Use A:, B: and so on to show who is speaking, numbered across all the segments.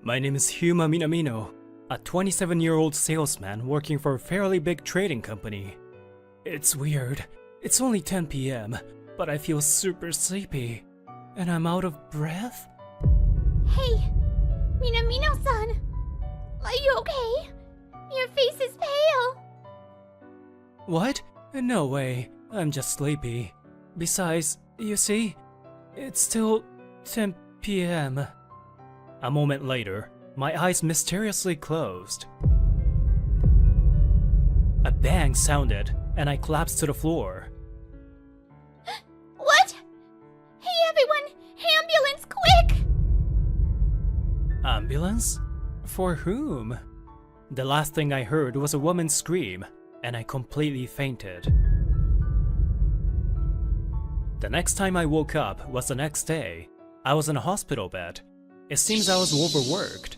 A: My name is Huma Minamino, a 27-year-old salesman working for a fairly big trading company. It's weird. It's only 10 p.m., but I feel super sleepy, and I'm out of breath.
B: Hey, Minamino-san! Are you okay? Your face is pale!
A: What? No way. I'm just sleepy. Besides, you see, it's still 10 p.m. A moment later, my eyes mysteriously closed. A bang sounded, and I collapsed to the floor.
B: What? Hey everyone! Ambulance, quick!
A: Ambulance? For whom? The last thing I heard was a woman scream, and I completely fainted. The next time I woke up was the next day. I was in a hospital bed. It seems I was overworked.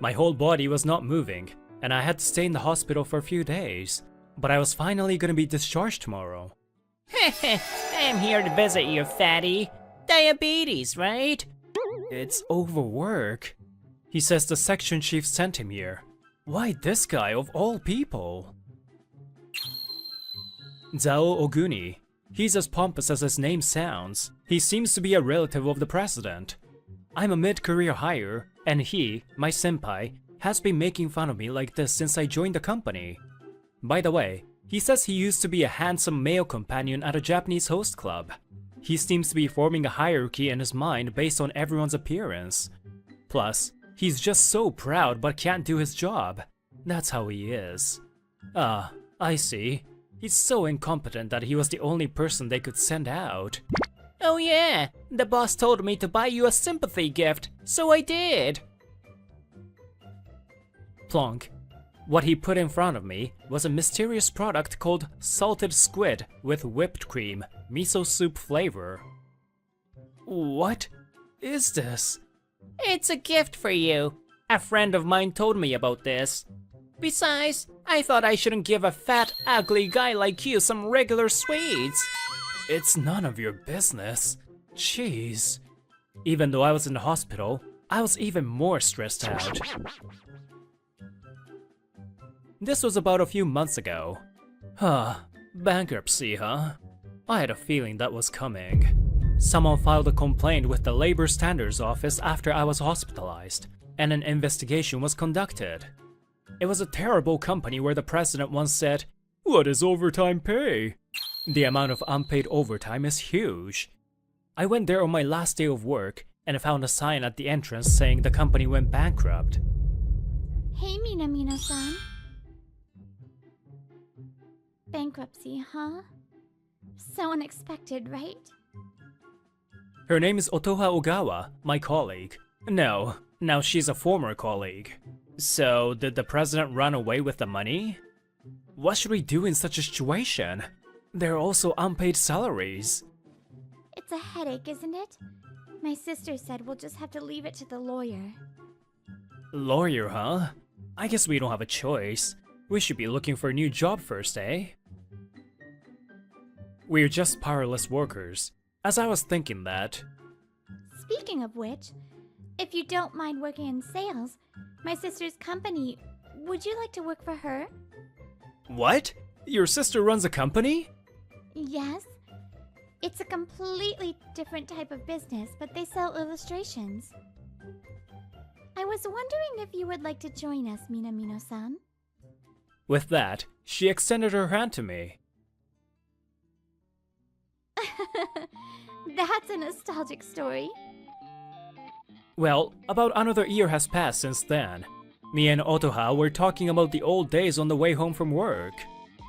A: My whole body was not moving, and I had to stay in the hospital for a few days, but I was finally gonna be discharged tomorrow.
C: I'm here to visit you, fatty. Diabetes, right?
A: It's overwork. He says the section chief sent him here. Why this guy of all people? Zao Oguni. He's as pompous as his name sounds. He seems to be a relative of the president. I'm a mid-career hire, and he, my senpai, has been making fun of me like this since I joined the company. By the way, he says he used to be a handsome male companion at a Japanese host club. He seems to be forming a hierarchy in his mind based on everyone's appearance. Plus, he's just so proud but can't do his job. That's how he is. Ah, I see. He's so incompetent that he was the only person they could send out.
C: Oh yeah, the boss told me to buy you a sympathy gift, so I did.
A: Plonk. What he put in front of me was a mysterious product called salted squid with whipped cream, miso soup flavor. What is this?
C: It's a gift for you. A friend of mine told me about this. Besides, I thought I shouldn't give a fat, ugly guy like you some regular sweets.
A: It's none of your business. Jeez. Even though I was in the hospital, I was even more stressed out. This was about a few months ago. Bankruptcy, huh? I had a feeling that was coming. Someone filed a complaint with the Labor Standards Office after I was hospitalized, and an investigation was conducted. It was a terrible company where the president once said, "What is overtime pay?" The amount of unpaid overtime is huge. I went there on my last day of work and found a sign at the entrance saying the company went bankrupt.
B: Hey, Minamino-san. Bankruptcy, huh? So unexpected, right?
A: Her name is Otoha Ogawa, my colleague. No, now she's a former colleague. So, did the president run away with the money? What should we do in such a situation? There are also unpaid salaries.
B: It's a headache, isn't it? My sister said we'll just have to leave it to the lawyer.
A: Lawyer, huh? I guess we don't have a choice. We should be looking for a new job first, eh? We're just powerless workers. As I was thinking that.
B: Speaking of which, if you don't mind working in sales, my sister's company, would you like to work for her?
A: What? Your sister runs a company?
B: Yes. It's a completely different type of business, but they sell illustrations. I was wondering if you would like to join us, Minamino-san.
A: With that, she extended her hand to me.
B: That's a nostalgic story.
A: Well, about another year has passed since then. Me and Otoha were talking about the old days on the way home from work.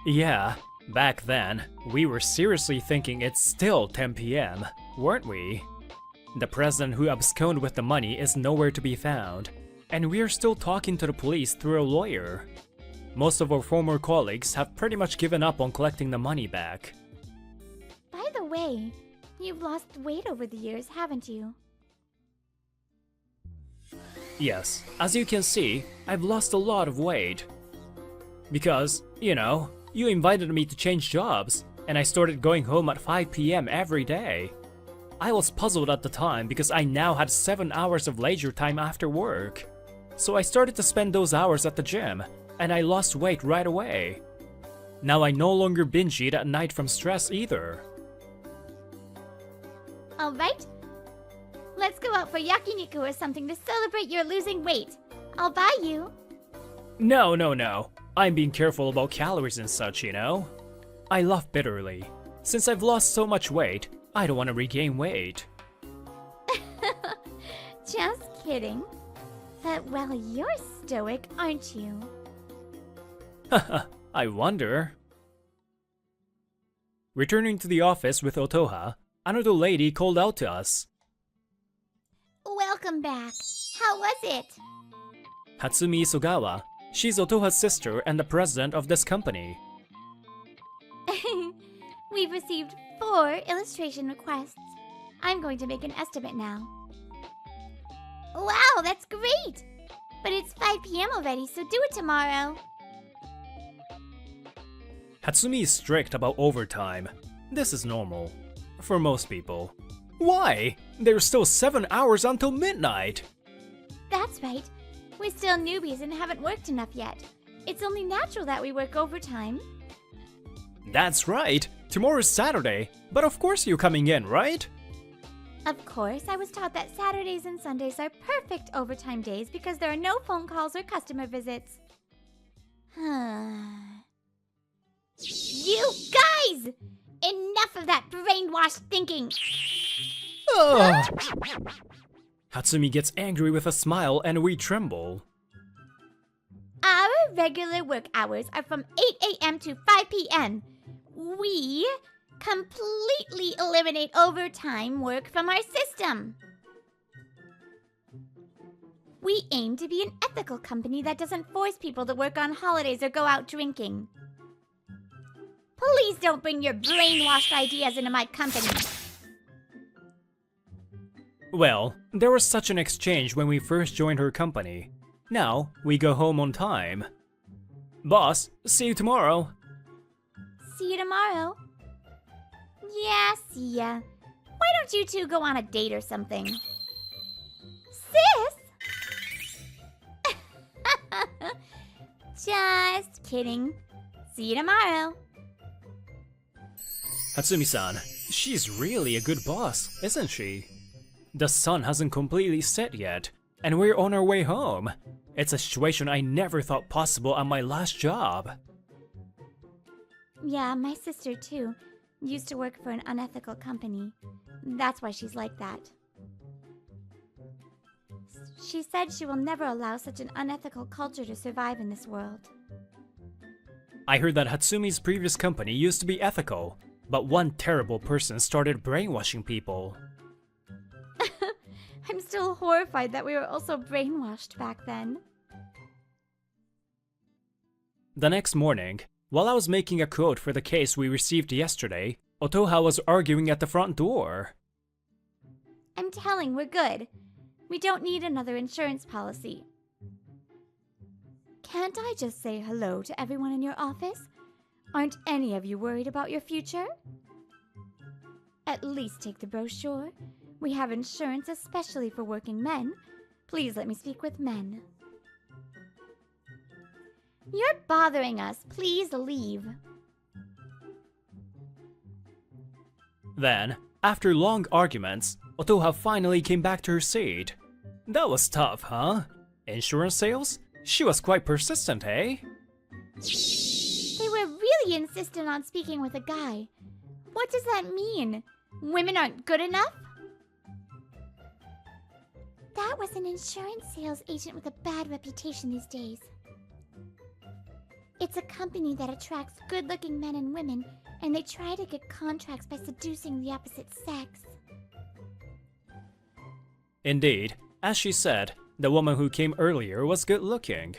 A: Yeah, back then, we were seriously thinking it's still 10 p.m., weren't we? The president who absconded with the money is nowhere to be found, and we're still talking to the police through a lawyer. Most of our former colleagues have pretty much given up on collecting the money back.
B: By the way, you've lost weight over the years, haven't you?
A: Yes, as you can see, I've lost a lot of weight. Because, you know, you invited me to change jobs, and I started going home at 5 p.m. every day. I was puzzled at the time because I now had 7 hours of leisure time after work. So I started to spend those hours at the gym, and I lost weight right away. Now I no longer binge eat at night from stress either.
B: Alright. Let's go out for yakiniku or something to celebrate your losing weight. I'll buy you.
A: No, no, no. I'm being careful about calories and such, you know? I laugh bitterly. Since I've lost so much weight, I don't want to regain weight.
B: Just kidding. But, well, you're stoic, aren't you?
A: Haha, I wonder. Returning to the office with Otoha, another lady called out to us.
B: Welcome back. How was it?
A: Hatsumi Isogawa. She's Otoha's sister and the president of this company.
B: We've received 4 illustration requests. I'm going to make an estimate now. Wow, that's great! But it's 5 p.m. already, so do it tomorrow.
A: Hatsumi is strict about overtime. This is normal. For most people. Why? There's still 7 hours until midnight!
B: That's right. We're still newbies and haven't worked enough yet. It's only natural that we work overtime.
A: That's right! Tomorrow's Saturday, but of course you're coming in, right?
B: Of course, I was taught that Saturdays and Sundays are perfect overtime days because there are no phone calls or customer visits. You guys! Enough of that brainwashed thinking!
A: Ugh. Hatsumi gets angry with a smile and we tremble.
B: Our regular work hours are from 8 a.m. to 5 p.m. We completely eliminate overtime work from our system. We aim to be an ethical company that doesn't force people to work on holidays or go out drinking. Please don't bring your brainwashed ideas into my company.
A: Well, there was such an exchange when we first joined her company. Now, we go home on time. Boss, see you tomorrow.
B: See you tomorrow. Yeah, see ya. Why don't you two go on a date or something? Sis? Just kidding. See you tomorrow.
A: Hatsumi-san, she's really a good boss, isn't she? The sun hasn't completely set yet, and we're on our way home. It's a situation I never thought possible at my last job.
B: Yeah, my sister too. Used to work for an unethical company. That's why she's like that. She said she will never allow such an unethical culture to survive in this world.
A: I heard that Hatsumi's previous company used to be ethical, but one terrible person started brainwashing people.
B: I'm still horrified that we were also brainwashed back then.
A: The next morning, while I was making a quote for the case we received yesterday, Otoha was arguing at the front door.
B: I'm telling, we're good. We don't need another insurance policy. Can't I just say hello to everyone in your office? Aren't any of you worried about your future? At least take the brochure. We have insurance especially for working men. Please let me speak with men. You're bothering us. Please leave.
A: Then, after long arguments, Otoha finally came back to her seat. That was tough, huh? Insurance sales? She was quite persistent, eh?
B: They were really insistent on speaking with a guy. What does that mean? Women aren't good enough? That was an insurance sales agent with a bad reputation these days. It's a company that attracts good-looking men and women, and they try to get contracts by seducing the opposite sex.
A: Indeed, as she said, the woman who came earlier was good-looking.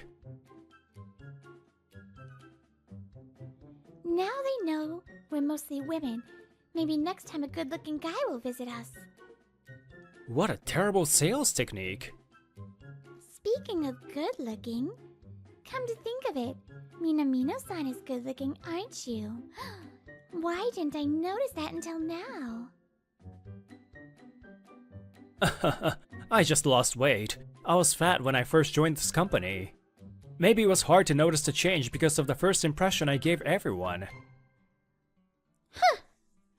B: Now they know we're mostly women. Maybe next time a good-looking guy will visit us.
A: What a terrible sales technique.
B: Speaking of good-looking, come to think of it, Minamino-san is good-looking, aren't you? Why didn't I notice that until now?
A: I just lost weight. I was fat when I first joined this company. Maybe it was hard to notice the change because of the first impression I gave everyone.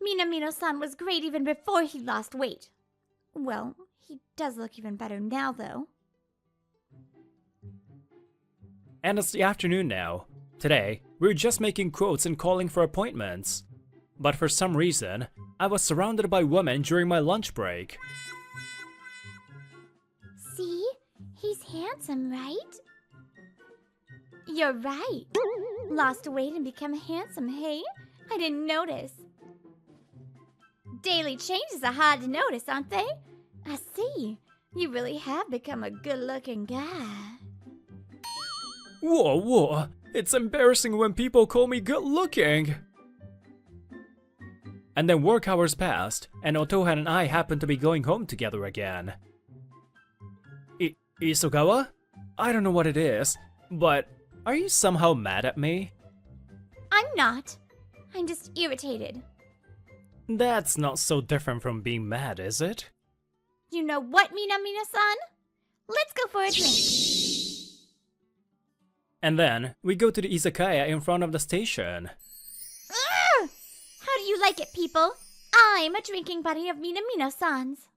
B: Minamino-san was great even before he lost weight. Well, he does look even better now, though.
A: And it's the afternoon now. Today, we're just making quotes and calling for appointments. But for some reason, I was surrounded by women during my lunch break.
B: See? He's handsome, right? You're right. Lost weight and become handsome, hey? I didn't notice. Daily changes are hard to notice, aren't they? I see. You really have become a good-looking guy.
A: Whoa. It's embarrassing when people call me good-looking. And then work hours passed, and Otohan and I happened to be going home together again. Isogawa? I don't know what it is, but are you somehow mad at me?
B: I'm not. I'm just irritated.
A: That's not so different from being mad, is it?
B: You know what, Minamino-san? Let's go for a drink.
A: And then, we go to the izakaya in front of the station.
B: Urgh! How do you like it, people? I'm a drinking buddy of Minamino-san's.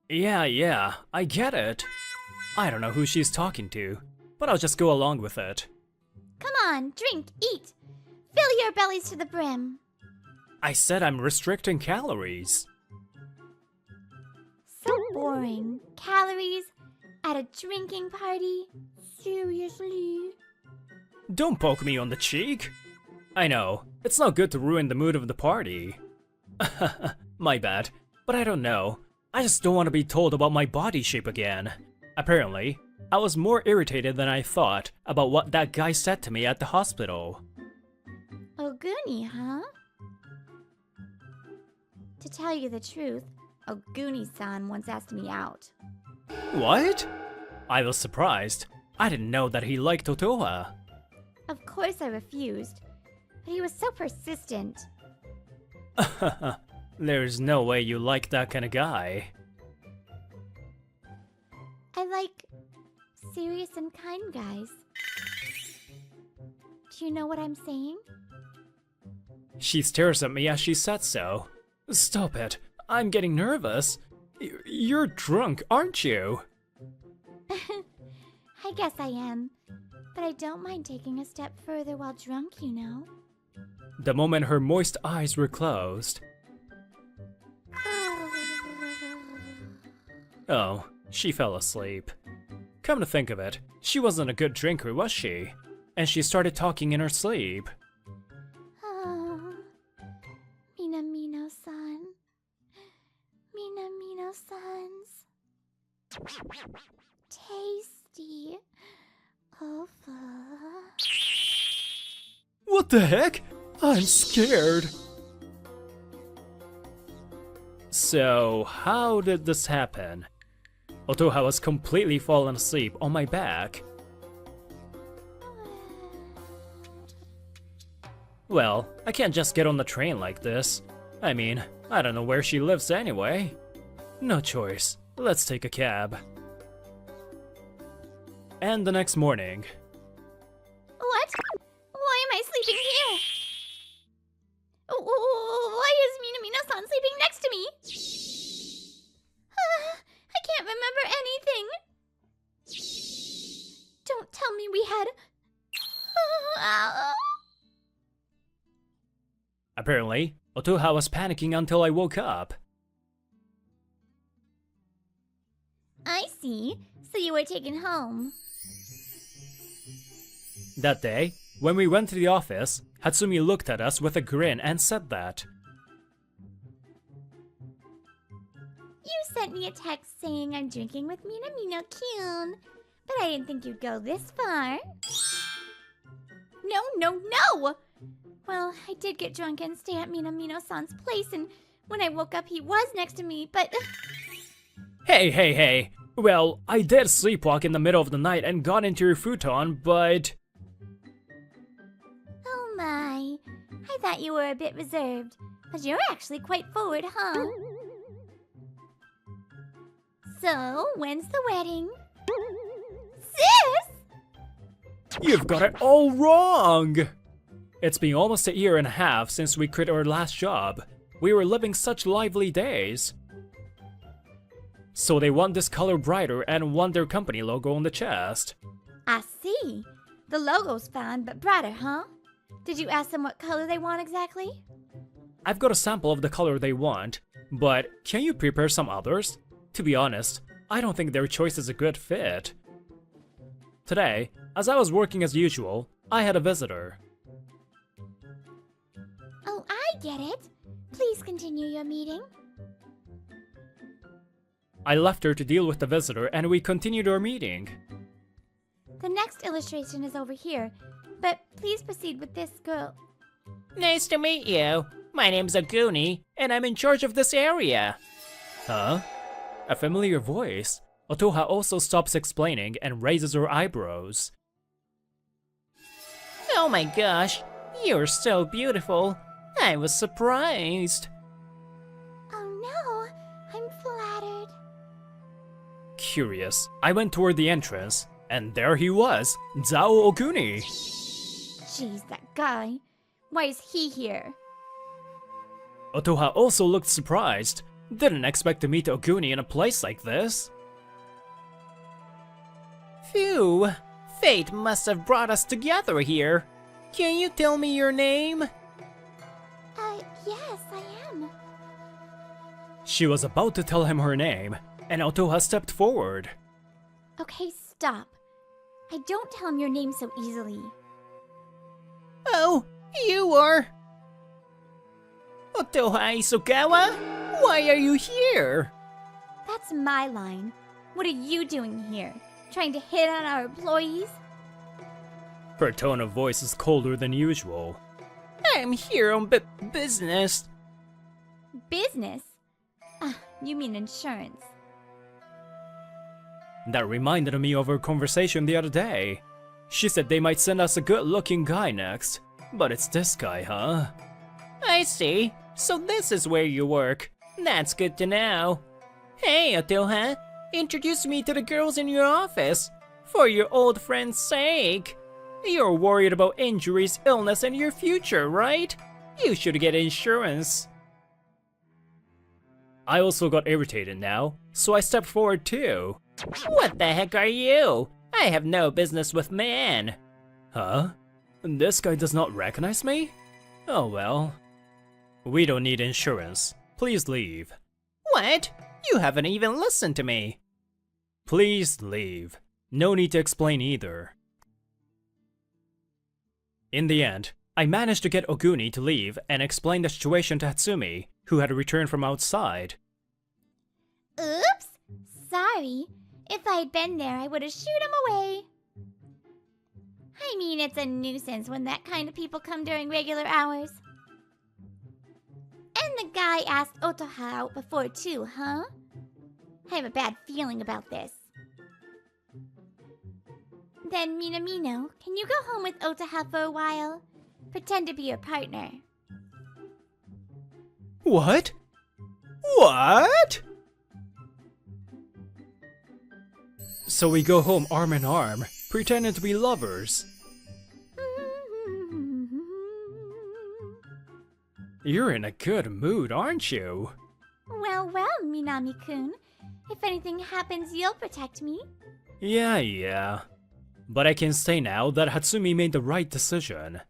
A: Yeah, I get it. I don't know who she's talking to, but I'll just go along with it.
B: Come on, drink, eat. Fill your bellies to the brim.
A: I said I'm restricting calories.
B: So boring. Calories at a drinking party? Seriously?
A: Don't poke me on the cheek. I know, it's not good to ruin the mood of the party. My bad, but I don't know. I just don't want to be told about my body shape again. Apparently, I was more irritated than I thought about what that guy said to me at the hospital.
B: Oguni, huh? To tell you the truth, Oguni-san once asked me out.
A: What? I was surprised. I didn't know that he liked Otoha.
B: Of course I refused, but he was so persistent.
A: There's no way you like that kind of guy.
B: I like serious and kind guys. Do you know what I'm saying?
A: She stares at me as she said so. Stop it. I'm getting nervous. You're drunk, aren't you?
B: I guess I am, but I don't mind taking a step further while drunk, you know.
A: The moment her moist eyes were closed. Oh, she fell asleep. Come to think of it, she wasn't a good drinker, was she? And she started talking in her sleep.
B: Oh, Minamino-san. Minamino-san's. Tasty.
A: What the heck? I'm scared. So, how did this happen? Otoha was completely fallen asleep on my back. Well, I can't just get on the train like this. I mean, I don't know where she lives anyway. No choice. Let's take a cab. And the next morning.
B: What? Why am I sleeping here? Why is Minamino-san sleeping next to me? I can't remember anything. Don't tell me we had...
A: Apparently, Otoha was panicking until I woke up.
B: I see. So you were taken home.
A: That day, when we went to the office, Hatsumi looked at us with a grin and said that.
B: You sent me a text saying I'm drinking with Minamino-kun, but I didn't think you'd go this far. No! Well, I did get drunk and stay at Minamino-san's place, and when I woke up he was next to me, but...
A: Hey. Well, I did sleepwalk in the middle of the night and got into your futon, but...
B: Oh my, I thought you were a bit reserved, but you're actually quite forward, huh? So, when's the wedding? Sis!
A: You've got it all wrong! It's been almost a year and a half since we quit our last job. We were living such lively days. So they want this color brighter and want their company logo on the chest.
B: I see. The logo's fine, but brighter, huh? Did you ask them what color they want exactly?
A: I've got a sample of the color they want, but can you prepare some others? To be honest, I don't think their choice is a good fit. Today, as I was working as usual, I had a visitor.
B: Oh, I get it. Please continue your meeting.
A: I left her to deal with the visitor and we continued our meeting.
B: The next illustration is over here, but please proceed with this girl.
C: Nice to meet you. My name's Oguni, and I'm in charge of this area.
A: Huh? A familiar voice. Otoha also stops explaining and raises her eyebrows.
C: Oh my gosh, you're so beautiful. I was surprised.
B: Oh no, I'm flattered.
A: Curious, I went toward the entrance, and there he was, Zao Oguni.
B: Jeez, that guy. Why is he here?
A: Otoha also looked surprised. Didn't expect to meet Oguni in a place like this.
C: Phew, fate must have brought us together here. Can you tell me your name?
B: Yes, I am.
A: She was about to tell him her name, and Otoha stepped forward.
B: Okay, stop. I don't tell him your name so easily.
C: Oh, you are... Otoha Isogawa? Why are you here?
B: That's my line. What are you doing here? Trying to hit on our employees?
A: Her tone of voice is colder than usual.
C: I'm here on business.
B: Business? You mean insurance.
A: That reminded me of our conversation the other day. She said they might send us a good-looking guy next. But it's this guy, huh?
C: I see. So this is where you work. That's good to know. Hey, Otoha. Introduce me to the girls in your office. For your old friend's sake. You're worried about injuries, illness, and your future, right? You should get insurance.
A: I also got irritated now, so I stepped forward too.
C: What the heck are you? I have no business with men.
A: Huh? This guy does not recognize me? Oh well. We don't need insurance. Please leave.
C: What? You haven't even listened to me.
A: Please leave. No need to explain either. In the end, I managed to get Oguni to leave and explain the situation to Hatsumi, who had returned from outside.
B: Oops! Sorry. If I'd been there, I would have shooed him away. I mean, it's a nuisance when that kind of people come during regular hours. And the guy asked Otoha out before too, huh? I have a bad feeling about this. Then, Minamino, can you go home with Otoha for a while? Pretend to be your partner.
A: What? What? So we go home arm in arm, pretending to be lovers. You're in a good mood, aren't you?
B: Well, Minami-kun. If anything happens, you'll protect me.
A: Yeah. But I can say now that Hatsumi made the right decision.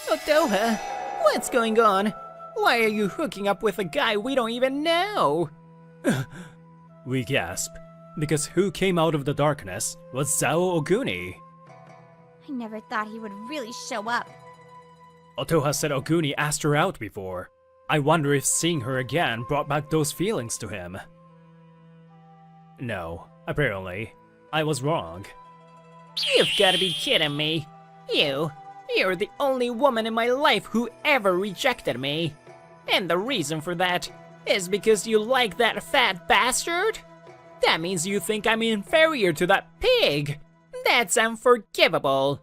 C: Otoha, what's going on? Why are you hooking up with a guy we don't even know?
A: We gasp, because who came out of the darkness was Zao Oguni.
B: I never thought he would really show up.
A: Otoha said Oguni asked her out before. I wonder if seeing her again brought back those feelings to him. No, apparently, I was wrong.
C: You've gotta be kidding me. You're the only woman in my life who ever rejected me. And the reason for that is because you like that fat bastard? That means you think I'm inferior to that pig. That's unforgivable.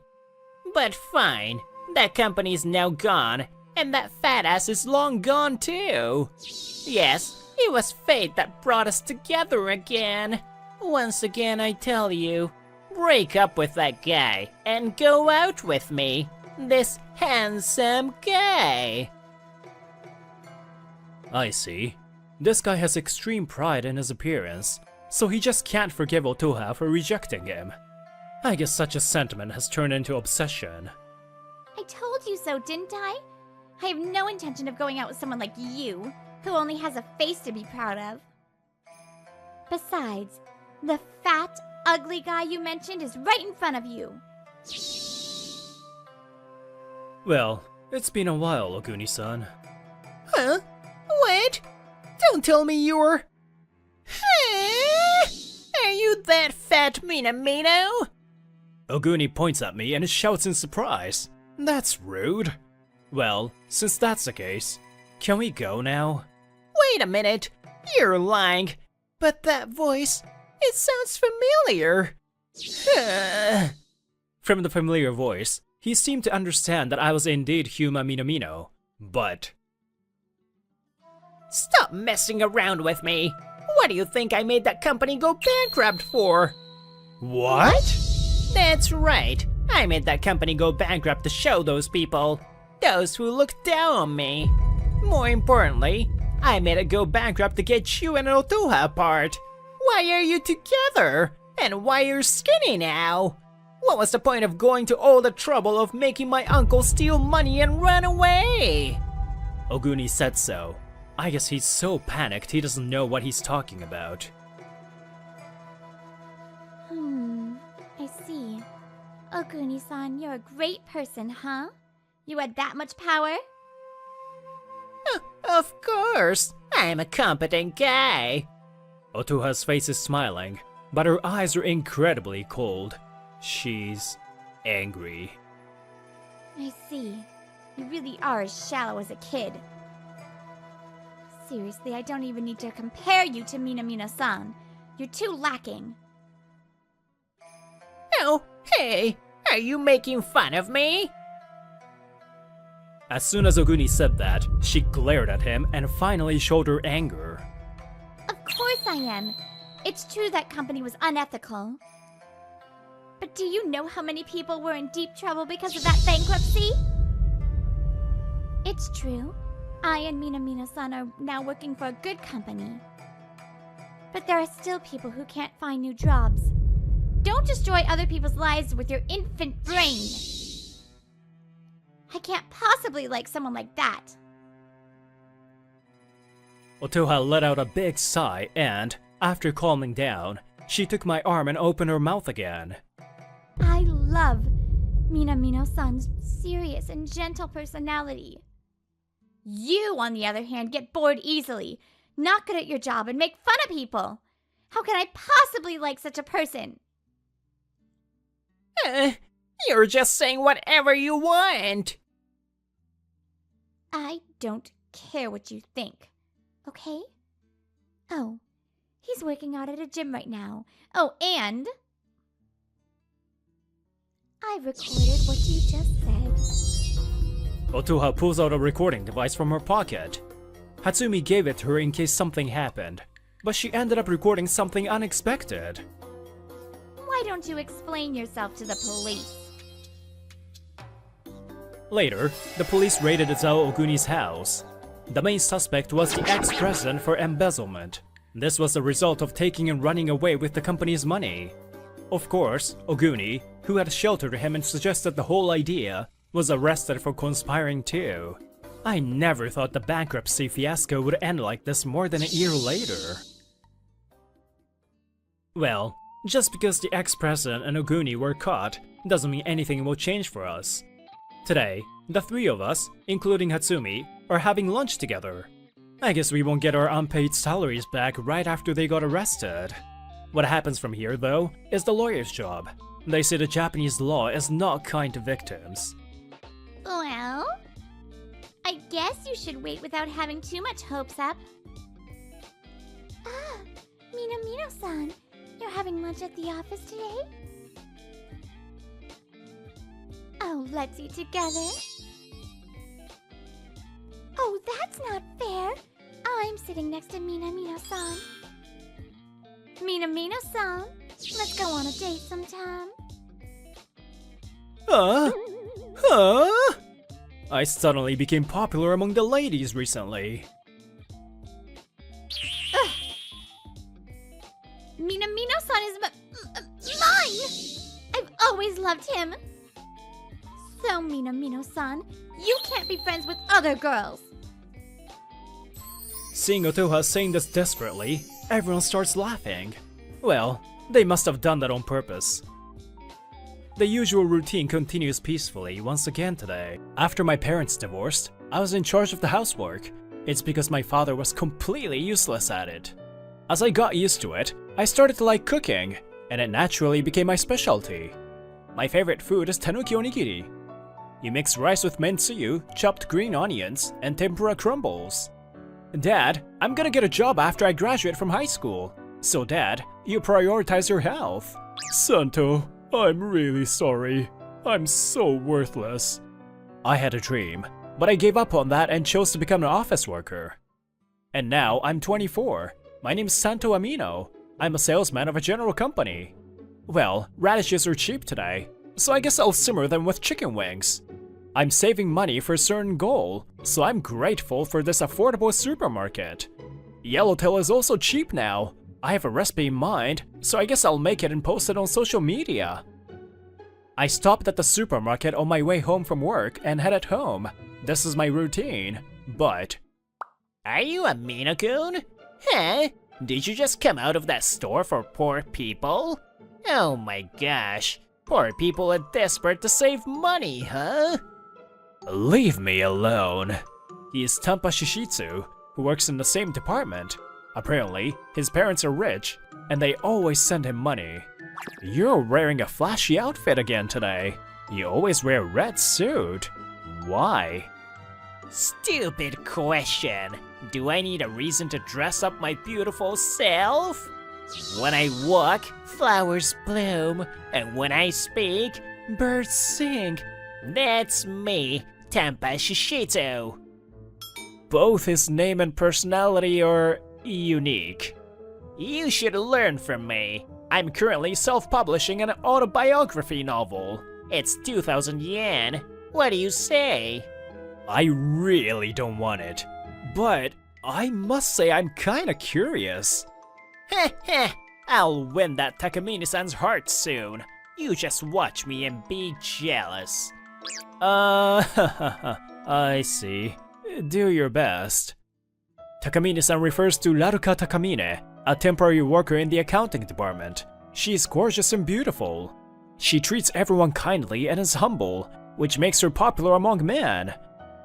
C: But fine, that company's now gone, and that fat ass is long gone too. Yes, It was fate that brought us together again. Once again, I tell you, break up with that guy and go out with me. This handsome guy.
A: I see. This guy has extreme pride in his appearance, so he just can't forgive Otoha for rejecting him. I guess such a sentiment has turned into obsession.
B: I told you so, didn't I? I have no intention of going out with someone like you, who only has a face to be proud of. Besides, the fat, ugly guy you mentioned is right in front of you.
A: Well, it's been a while, Oguni-san.
C: Huh? What? Don't tell me you're... Huh? Are you that fat Minamino?
A: Oguni points at me and shouts in surprise. That's rude. Well, since that's the case, can we go now?
C: Wait a minute. You're lying. But that voice, it sounds familiar.
A: From the familiar voice, he seemed to understand that I was indeed Huma Minamino, but...
C: Stop messing around with me. What do you think I made that company go bankrupt for?
A: What?
C: That's right. I made that company go bankrupt to show those people. Those who look down on me. More importantly, I made it go bankrupt to get you and Otoha apart. Why are you together? And why you're skinny now? What was the point of going to all the trouble of making my uncle steal money and run away?
A: Oguni said so. I guess he's so panicked he doesn't know what he's talking about.
B: I see. Oguni-san, you're a great person, huh? You had that much power?
C: Of course. I'm a competent guy.
A: Otoha's face is smiling, but her eyes are incredibly cold. She's angry.
B: I see. You really are as shallow as a kid. Seriously, I don't even need to compare you to Minamino-san. You're too lacking.
C: Oh, hey, are you making fun of me?
A: As soon as Oguni said that, she glared at him and finally showed her anger.
B: Of course I am. It's true that company was unethical. But do you know how many people were in deep trouble because of that bankruptcy? It's true. I and Minamino-san are now working for a good company. But there are still people who can't find new jobs. Don't destroy other people's lives with your infant brain. I can't possibly like someone like that.
A: Otoha let out a big sigh and, after calming down, she took my arm and opened her mouth again.
B: I love Minamino-san's serious and gentle personality. You, on the other hand, get bored easily, not good at your job, and make fun of people. How can I possibly like such a person?
C: You're just saying whatever you want.
B: I don't care what you think, okay? Oh, he's working out at a gym right now. Oh, and I recorded what you just said.
A: Otoha pulls out a recording device from her pocket. Hatsumi gave it to her in case something happened, but she ended up recording something unexpected.
B: Why don't you explain yourself to the police?
A: Later, the police raided Izao Oguni's house. The main suspect was the ex-president for embezzlement. This was the result of taking and running away with the company's money. Of course, Oguni, who had sheltered him and suggested the whole idea, was arrested for conspiring too. I never thought the bankruptcy fiasco would end like this more than a year later. Well, just because the ex-president and Oguni were caught doesn't mean anything will change for us. Today, the three of us, including Hatsumi, are having lunch together. I guess we won't get our unpaid salaries back right after they got arrested. What happens from here, though, is the lawyer's job. They say the Japanese law is not kind to victims.
B: Well, I guess you should wait without having too much hopes up. Ah, Minamino-san, you're having lunch at the office today? Oh, let's eat together. Oh, that's not fair. I'm sitting next to Mina-san. Mina-san, let's go on a date sometime.
A: Huh? I suddenly became popular among the ladies recently.
B: Mina-san is mine! I've always loved him. So, Mina-san, you can't be friends with other girls.
A: Seeing Otoha saying this desperately, everyone starts laughing. Well, they must have done that on purpose. The usual routine continues peacefully once again today. After my parents divorced, I was in charge of the housework. It's because my father was completely useless at it. As I got used to it, I started to like cooking, and it naturally became my specialty. My favorite food is tanuki onigiri. You mix rice with mentsuyu, chopped green onions, and tempura crumbles. Dad, I'm gonna get a job after I graduate from high school. So Dad, you prioritize your health. Santo, I'm really sorry. I'm so worthless. I had a dream, but I gave up on that and chose to become an office worker. And now I'm 24. My name's Santo Amino. I'm a salesman of a general company. Well, radishes are cheap today, so I guess I'll simmer them with chicken wings. I'm saving money for a certain goal, so I'm grateful for this affordable supermarket. Yellowtail is also cheap now. I have a recipe in mind, so I guess I'll make it and post it on social media. I stopped at the supermarket on my way home from work and headed home. This is my routine, but...
C: Are you a Minokun? Huh? Did you just come out of that store for poor people? Oh my gosh, poor people are desperate to save money, huh?
A: Leave me alone. He is Tampa Shishitsu, who works in the same department. Apparently, his parents are rich, and they always send him money. You're wearing a flashy outfit again today. You always wear a red suit. Why?
C: Stupid question. Do I need a reason to dress up my beautiful self? When I walk, flowers bloom, and when I speak, birds sing. That's me, Tampa Shishitsu.
A: Both his name and personality are unique.
C: You should learn from me. I'm currently self-publishing an autobiography novel. It's 2,000 yen. What do you say?
A: I really don't want it, but I must say I'm kinda curious.
C: Heh heh, I'll win that Takamine-san's heart soon. You just watch me and be jealous.
A: I see. Do your best. Takamine-san refers to Laruka Takamine, a temporary worker in the accounting department. She is gorgeous and beautiful. She treats everyone kindly and is humble, which makes her popular among men.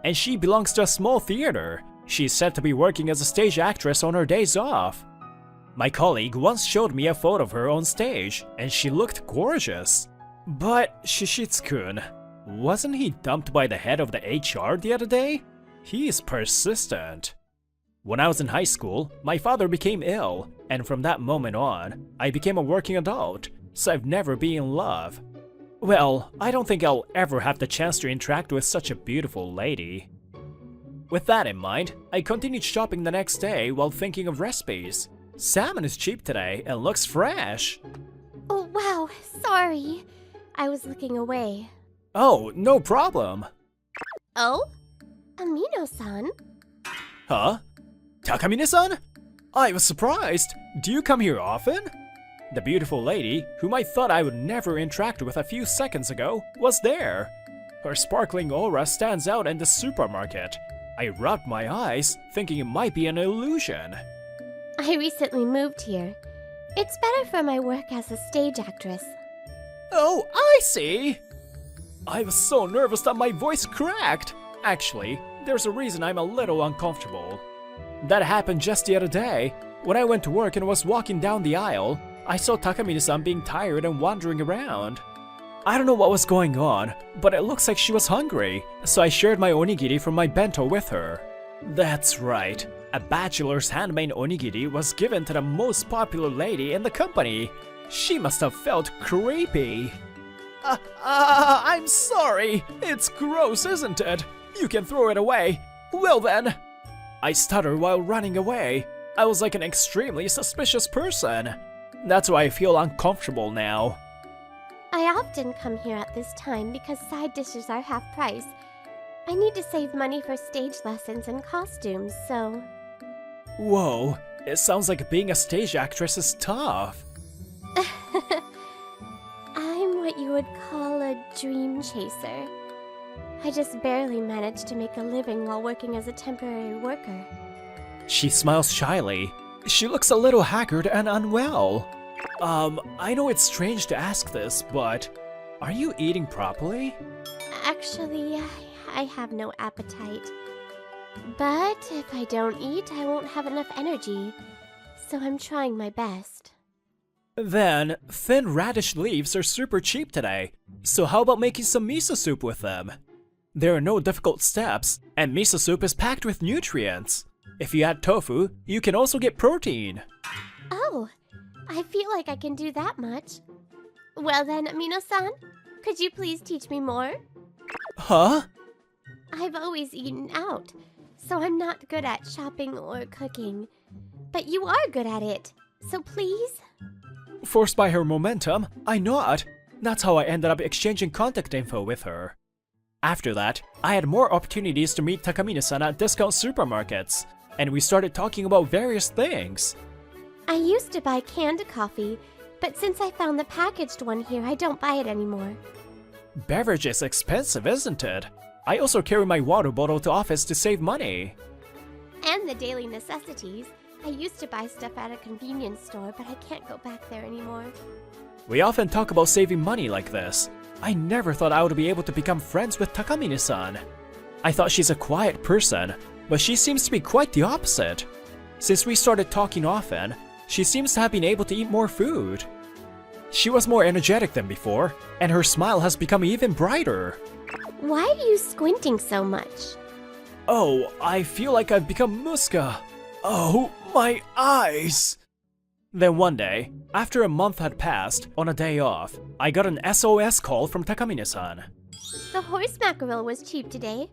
A: And she belongs to a small theater. She is said to be working as a stage actress on her days off. My colleague once showed me a photo of her on stage, and she looked gorgeous. But Shishitsu-kun, wasn't he dumped by the head of the HR the other day? He is persistent. When I was in high school, my father became ill, and from that moment on, I became a working adult, so I've never been in love. Well, I don't think I'll ever have the chance to interact with such a beautiful lady. With that in mind, I continued shopping the next day while thinking of recipes. Salmon is cheap today and looks fresh.
B: Oh, wow, sorry. I was looking away.
A: Oh, no problem.
B: Oh? Amino-san?
A: Huh? Takamine-san? I was surprised. Do you come here often? The beautiful lady, whom I thought I would never interact with a few seconds ago, was there. Her sparkling aura stands out in the supermarket. I rubbed my eyes, thinking it might be an illusion.
B: I recently moved here. It's better for my work as a stage actress.
A: Oh, I see! I was so nervous that my voice cracked. Actually, there's a reason I'm a little uncomfortable. That happened just the other day. When I went to work and was walking down the aisle, I saw Takamine-san being tired and wandering around. I don't know what was going on, but it looks like she was hungry, so I shared my onigiri from my bento with her. That's right, a bachelor's handmade onigiri was given to the most popular lady in the company. She must have felt creepy. I'm sorry. It's gross, isn't it? You can throw it away. Well then. I stuttered while running away. I was like an extremely suspicious person. That's why I feel uncomfortable now.
D: I often come here at this time because side dishes are half price. I need to save money for stage lessons and costumes, so...
A: Whoa, it sounds like being a stage actress is tough.
D: I'm what you would call a dream chaser. I just barely managed to make a living while working as a temporary worker.
A: She smiles shyly. She looks a little haggard and unwell. I know it's strange to ask this, but are you eating properly?
D: Actually, I have no appetite. But if I don't eat, I won't have enough energy. So I'm trying my best.
A: Then, thin radish leaves are super cheap today, so how about making some miso soup with them? There are no difficult steps, and miso soup is packed with nutrients. If you add tofu, you can also get protein.
D: Oh, I feel like I can do that much. Well then, Amino-san, could you please teach me more?
A: Huh?
D: I've always eaten out, so I'm not good at shopping or cooking. But you are good at it, so please?
A: Forced by her momentum, I nod. That's how I ended up exchanging contact info with her. After that, I had more opportunities to meet Takamine-san at discount supermarkets, and we started talking about various things.
D: I used to buy canned coffee, but since I found the packaged one here, I don't buy it anymore.
A: Beverage is expensive, isn't it? I also carry my water bottle to office to save money.
D: And the daily necessities. I used to buy stuff at a convenience store, but I can't go back there anymore.
A: We often talk about saving money like this. I never thought I would be able to become friends with Takamine-san. I thought she's a quiet person, but she seems to be quite the opposite. Since we started talking often, she seems to have been able to eat more food. She was more energetic than before, and her smile has become even brighter.
D: Why are you squinting so much?
A: Oh, I feel like I've become Muska. Oh, my eyes! Then one day, after a month had passed, on a day off, I got an SOS call from Takamine-san.
D: The horse mackerel was cheap today,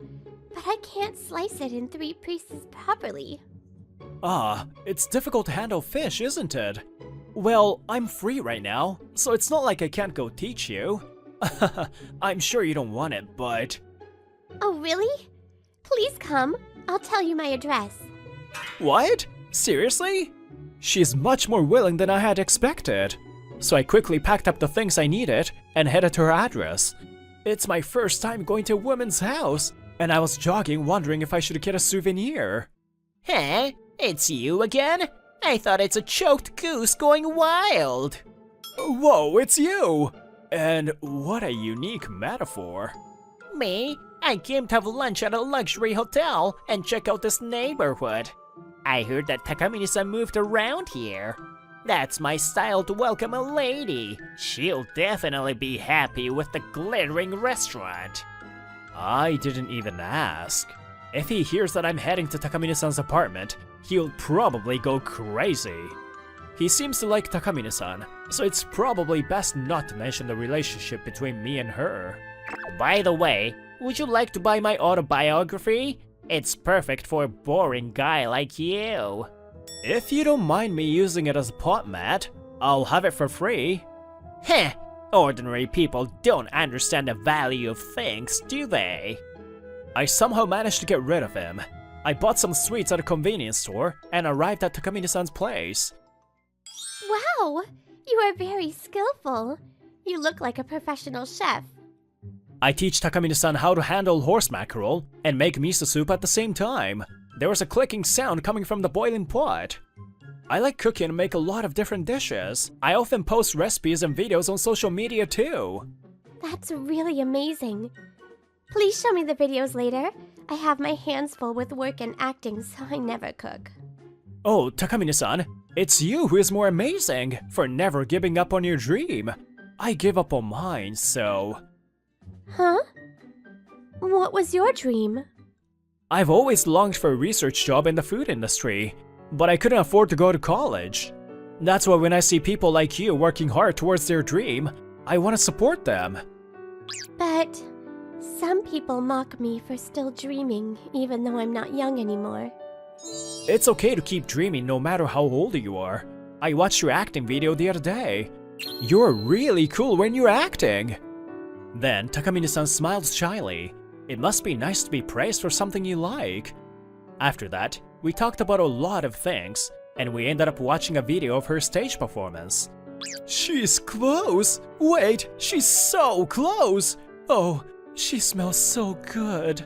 D: but I can't slice it in 3 pieces properly.
A: Ah, it's difficult to handle fish, isn't it? Well, I'm free right now, so it's not like I can't go teach you. I'm sure you don't want it, but...
D: Oh, really? Please come. I'll tell you my address.
A: What? Seriously? She's much more willing than I had expected. So I quickly packed up the things I needed and headed to her address. It's my first time going to a woman's house, and I was jogging wondering if I should get a souvenir.
C: Huh? It's you again? I thought it's a choked goose going wild.
A: Whoa, it's you! And what a unique metaphor.
C: Me? I came to have lunch at a luxury hotel and check out this neighborhood. I heard that Takamine-san moved around here. That's my style to welcome a lady. She'll definitely be happy with the glittering restaurant.
A: I didn't even ask. If he hears that I'm heading to Takamine-san's apartment, he'll probably go crazy. He seems to like Takamine-san, so it's probably best not to mention the relationship between me and her.
C: By the way, would you like to buy my autobiography? It's perfect for a boring guy like you.
A: If you don't mind me using it as a pot mat, I'll have it for free.
C: Heh, ordinary people don't understand the value of things, do they?
A: I somehow managed to get rid of him. I bought some sweets at a convenience store and arrived at Takamine-san's place.
D: Wow! You are very skillful. You look like a professional chef.
A: I teach Takamine-san how to handle horse mackerel and make miso soup at the same time. There was a clicking sound coming from the boiling pot. I like cooking and make a lot of different dishes. I often post recipes and videos on social media too.
D: That's really amazing. Please show me the videos later. I have my hands full with work and acting, so I never cook.
A: Oh, Takamine-san, it's you who is more amazing for never giving up on your dream. I give up on mine, so...
D: Huh? What was your dream?
A: I've always longed for a research job in the food industry, but I couldn't afford to go to college. That's why when I see people like you working hard towards their dream, I want to support them.
D: But some people mock me for still dreaming, even though I'm not young anymore.
A: It's okay to keep dreaming no matter how old you are. I watched your acting video the other day. You're really cool when you're acting. Then Takamine-san smiled shyly. It must be nice to be praised for something you like. After that, we talked about a lot of things, and we ended up watching a video of her stage performance. She's close! Wait, she's so close! Oh, she smells so good.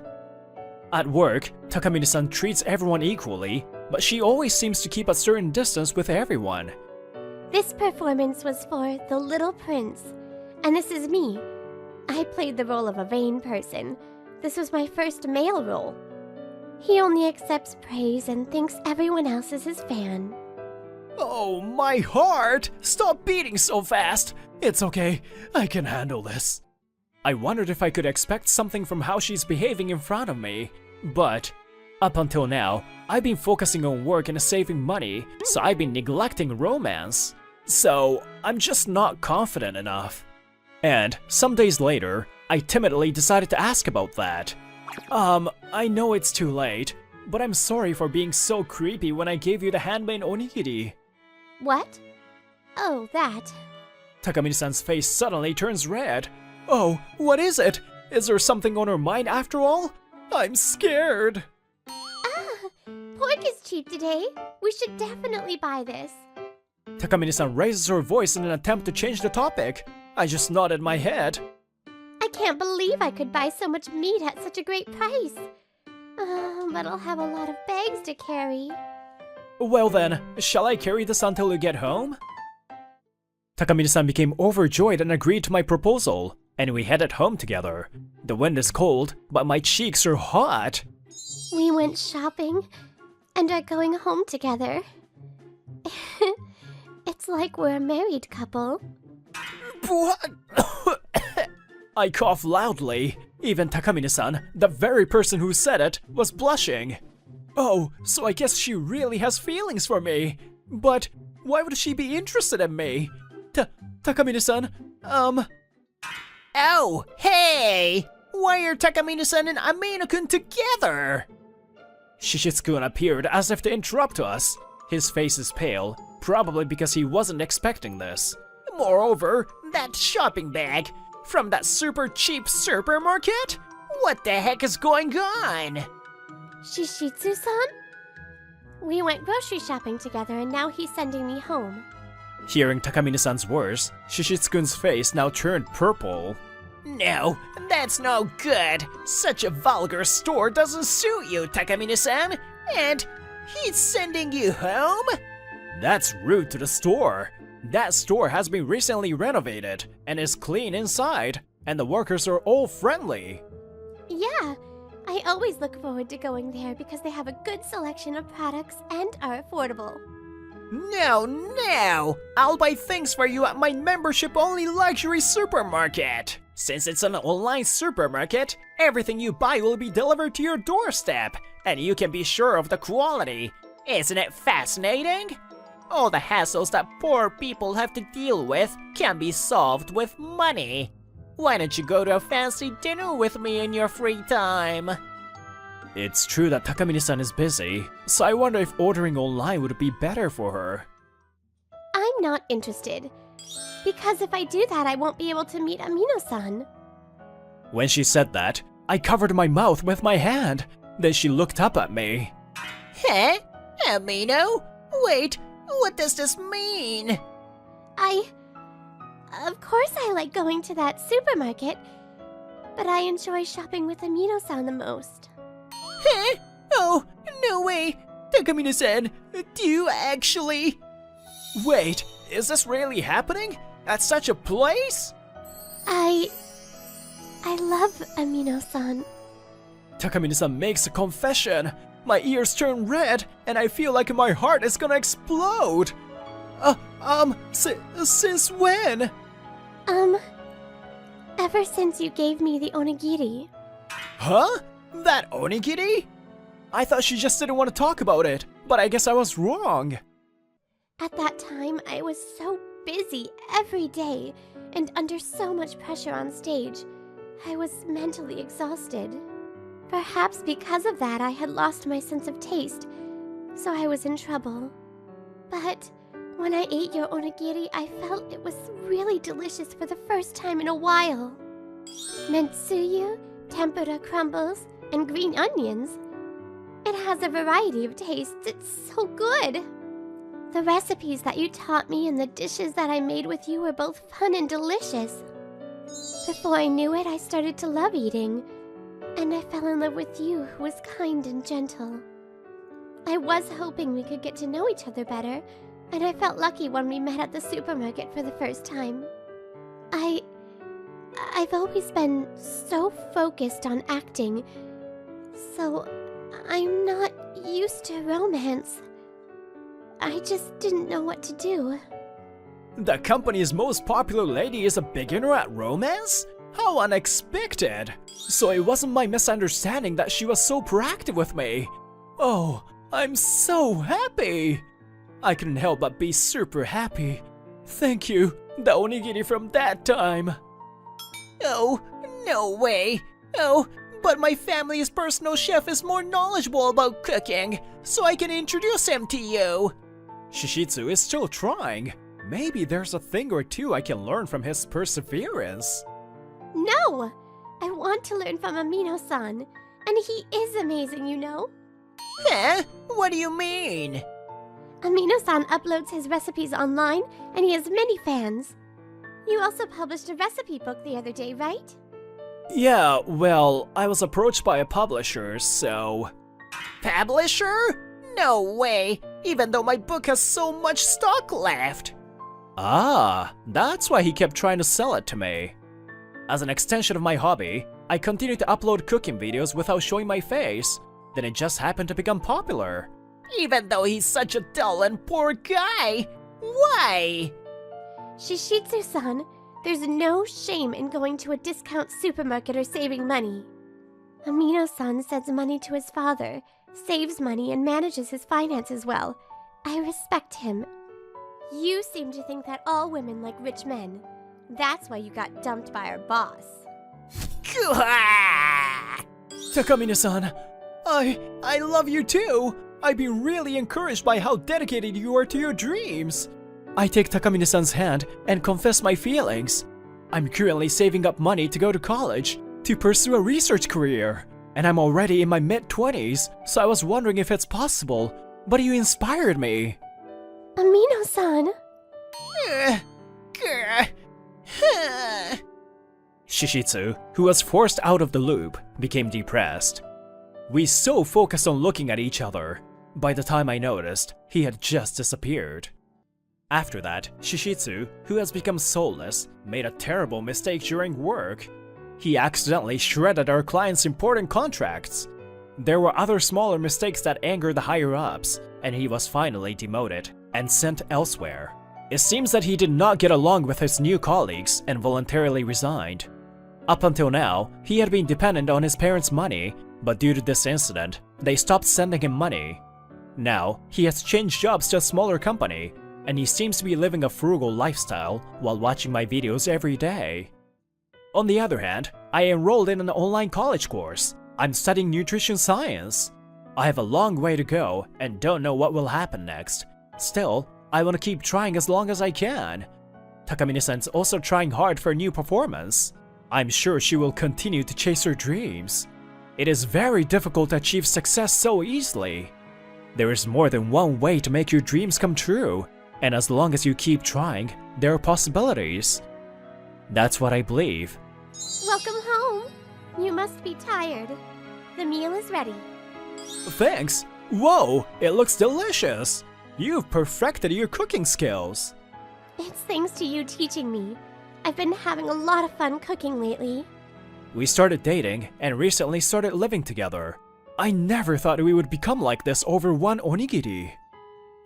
A: At work, Takamine-san treats everyone equally, but she always seems to keep a certain distance with everyone.
D: This performance was for The Little Prince, and this is me. I played the role of a vain person. This was my first male role. He only accepts praise and thinks everyone else is his fan.
A: Oh, my heart! Stop beating so fast! It's okay, I can handle this. I wondered if I could expect something from how she's behaving in front of me, but up until now, I've been focusing on work and saving money, so I've been neglecting romance. So, I'm just not confident enough. And some days later, I timidly decided to ask about that. I know it's too late, but I'm sorry for being so creepy when I gave you the handmade onigiri.
D: What? Oh, that.
A: Takamine-san's face suddenly turns red. Oh, what is it? Is there something on her mind after all? I'm scared.
D: Pork is cheap today. We should definitely buy this.
A: Takamine-san raises her voice in an attempt to change the topic. I just nodded my head.
D: I can't believe I could buy so much meat at such a great price. But I'll have a lot of bags to carry.
A: Well then, shall I carry this until you get home? Takamine-san became overjoyed and agreed to my proposal, and we headed home together. The wind is cold, but my cheeks are hot.
D: We went shopping and are going home together. It's like we're a married couple.
A: I coughed loudly. Even Takamine-san, the very person who said it, was blushing. Oh, so I guess she really has feelings for me. But why would she be interested in me? Takamine-san,
C: Oh, hey! Why are Takamine-san and Amino-kun together?
A: Shishitsu-kun appeared as if to interrupt us. His face is pale, probably because he wasn't expecting this.
C: Moreover, that shopping bag from that super cheap supermarket? What the heck is going on?
D: Shishitsu-san? We went grocery shopping together and now he's sending me home.
A: Hearing Takamine-san's words, Shishitsu-kun's face now turned purple.
C: No, that's no good. Such a vulgar store doesn't suit you, Takamine-san. And he's sending you home?
A: That's rude to the store. That store has been recently renovated and is clean inside, and the workers are all friendly.
D: Yeah, I always look forward to going there because they have a good selection of products and are affordable.
C: No, I'll buy things for you at my membership-only luxury supermarket. Since it's an online supermarket, everything you buy will be delivered to your doorstep, and you can be sure of the quality. Isn't it fascinating? All the hassles that poor people have to deal with can be solved with money. Why don't you go to a fancy dinner with me in your free time?
A: It's true that Takamine-san is busy, so I wonder if ordering online would be better for her.
D: I'm not interested. Because if I do that, I won't be able to meet Amino-san.
A: When she said that, I covered my mouth with my hand. Then she looked up at me.
C: Huh? Amino? Wait, what does this mean?
D: Of course I like going to that supermarket, but I enjoy shopping with Amino-san the most.
C: Huh? Oh, no way! Takamine-san, do you actually?
A: Wait, is this really happening? At such a place?
D: I love Amino-san.
A: Takamine-san makes a confession. My ears turn red, and I feel like my heart is gonna explode. Since when?
D: Ever since you gave me the onigiri.
A: Huh? That onigiri? I thought she just didn't want to talk about it, but I guess I was wrong.
D: At that time, I was so busy every day and under so much pressure on stage. I was mentally exhausted. Perhaps because of that, I had lost my sense of taste, so I was in trouble. But when I ate your onigiri, I felt it was really delicious for the first time in a while. Mentsuyu, tempura crumbles, and green onions. It has a variety of tastes. It's so good. The recipes that you taught me and the dishes that I made with you were both fun and delicious. Before I knew it, I started to love eating, and I fell in love with you, who was kind and gentle. I was hoping we could get to know each other better, and I felt lucky when we met at the supermarket for the first time. I've always been so focused on acting, so I'm not used to romance. I just didn't know what to do.
A: The company's most popular lady is a beginner at romance? How unexpected! So it wasn't my misunderstanding that she was so proactive with me. Oh, I'm so happy! I couldn't help but be super happy. Thank you, the onigiri from that time.
C: Oh, no way. Oh, but my family's personal chef is more knowledgeable about cooking, so I can introduce him to you.
A: Shishitsu is still trying. Maybe there's a thing or two I can learn from his perseverance.
D: No! I want to learn from Amino-san, and he is amazing, you know?
C: Huh? What do you mean?
D: Amino-san uploads his recipes online, and he has many fans. You also published a recipe book the other day, right?
A: Yeah, well, I was approached by a publisher, so...
C: Publisher? No way, even though my book has so much stock left.
A: Ah, that's why he kept trying to sell it to me. As an extension of my hobby, I continued to upload cooking videos without showing my face. Then it just happened to become popular.
C: Even though he's such a dull and poor guy. Why?
D: Shishitsu-san, there's no shame in going to a discount supermarket or saving money. Amino-san sends money to his father, saves money, and manages his finances well. I respect him. You seem to think that all women like rich men. That's why you got dumped by our boss.
A: Takamine-san, I love you too. I've been really encouraged by how dedicated you are to your dreams. I take Takamine-san's hand and confess my feelings. I'm currently saving up money to go to college to pursue a research career. And I'm already in my mid-20s, so I was wondering if it's possible. But you inspired me.
D: Amino-san!
A: Shishitsu, who was forced out of the loop, became depressed. We so focused on looking at each other. By the time I noticed, he had just disappeared. After that, Shishitsu, who has become soulless, made a terrible mistake during work. He accidentally shredded our client's important contracts. There were other smaller mistakes that angered the higher-ups, and he was finally demoted and sent elsewhere. It seems that he did not get along with his new colleagues and voluntarily resigned. Up until now, he had been dependent on his parents' money, but due to this incident, they stopped sending him money. Now, he has changed jobs to a smaller company, and he seems to be living a frugal lifestyle while watching my videos every day. On the other hand, I enrolled in an online college course. I'm studying nutrition science. I have a long way to go and don't know what will happen next. Still, I want to keep trying as long as I can. Takamine-san's also trying hard for a new performance. I'm sure she will continue to chase her dreams. It is very difficult to achieve success so easily. There is more than one way to make your dreams come true, and as long as you keep trying, there are possibilities. That's what I believe.
D: Welcome home! You must be tired. The meal is ready.
A: Thanks! Whoa, it looks delicious! You've perfected your cooking skills.
D: It's thanks to you teaching me. I've been having a lot of fun cooking lately.
A: We started dating and recently started living together. I never thought we would become like this over one onigiri.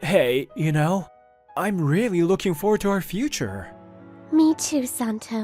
A: Hey, you know, I'm really looking forward to our future.
D: Me too, Santo.